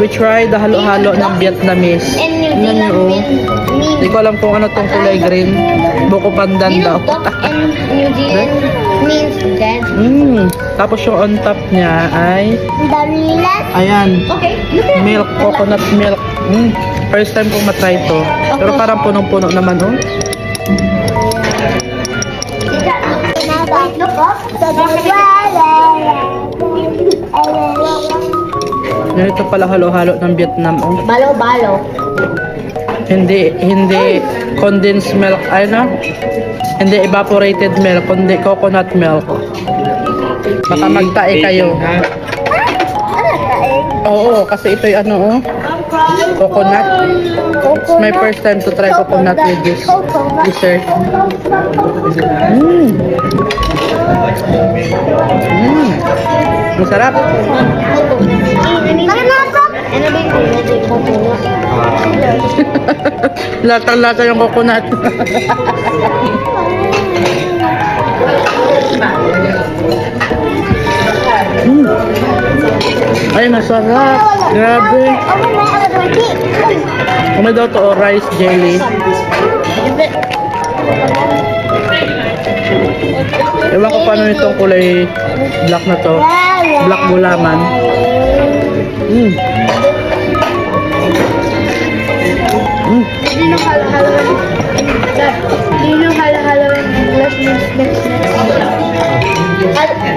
We tried the halo-halo ng Vietnamese. In New Tingnan Zealand niyo, oh. means Hindi ko alam kung ano tong kulay green. Buko pandan you daw. know, duck in New Zealand means dead. Tapos yung on top niya ay, ayan, Okay, look at milk, coconut milk. First time kong matry to. Pero parang punong-puno naman, oh. Look up. Ganito pala halo-halo ng Vietnam, oh. Balo-balo. Hindi condensed milk, ay no? Hindi evaporated milk, kundi coconut milk. Baka magtae kayo. Oo, kasi ito yung ano, oh. Coconut. It's my first time to try coconut with this dessert. Masarap. Latang-lata yung coconut. Ay, masarap. Grabe. Kumay daw to, oh, rice jelly. Ewan ko paano nitong kulay black na to. Black gulaman.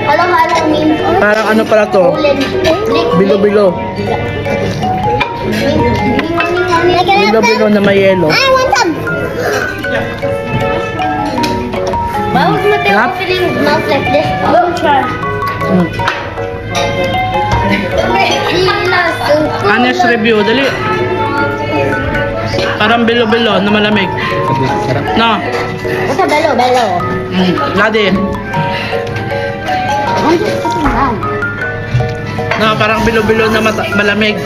Halo-halo means Parang ano pala to? Bilo-bilo. Bilo-bilo na may yelo. I want some. Why was Mateo Yep. opening mouth like this? Don't try. Honest review, dali. Parang bilo-bilo na malamig. No. What's a bello, bello? Ladi. I'm just sitting down. No, parang bilo-bilo na malamig.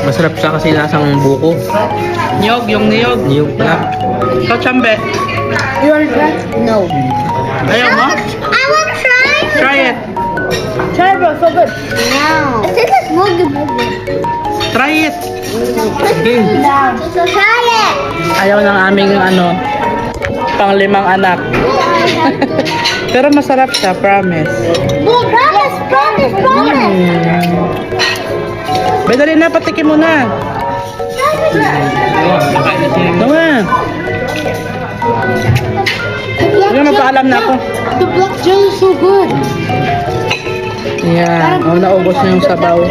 Masarap siya kasi lasang buko. Niyog, yung niyog. Niyog pala. Ikaw, Chambe. You want to try? No. Ayaw mo? I want to try. Try it. Try, bro. So good. No. This is mogi mogi. Try it. Down. So try it. Ayaw ng aming ano, panglimang anak. Pero masarap siya, promise. No, promise, promise, promise. Bay, dali na, patikim mo na. Ito nga. Hindi na magpaalam na ako. The black jelly is so good. Yan. O, naubos na yung sabaw.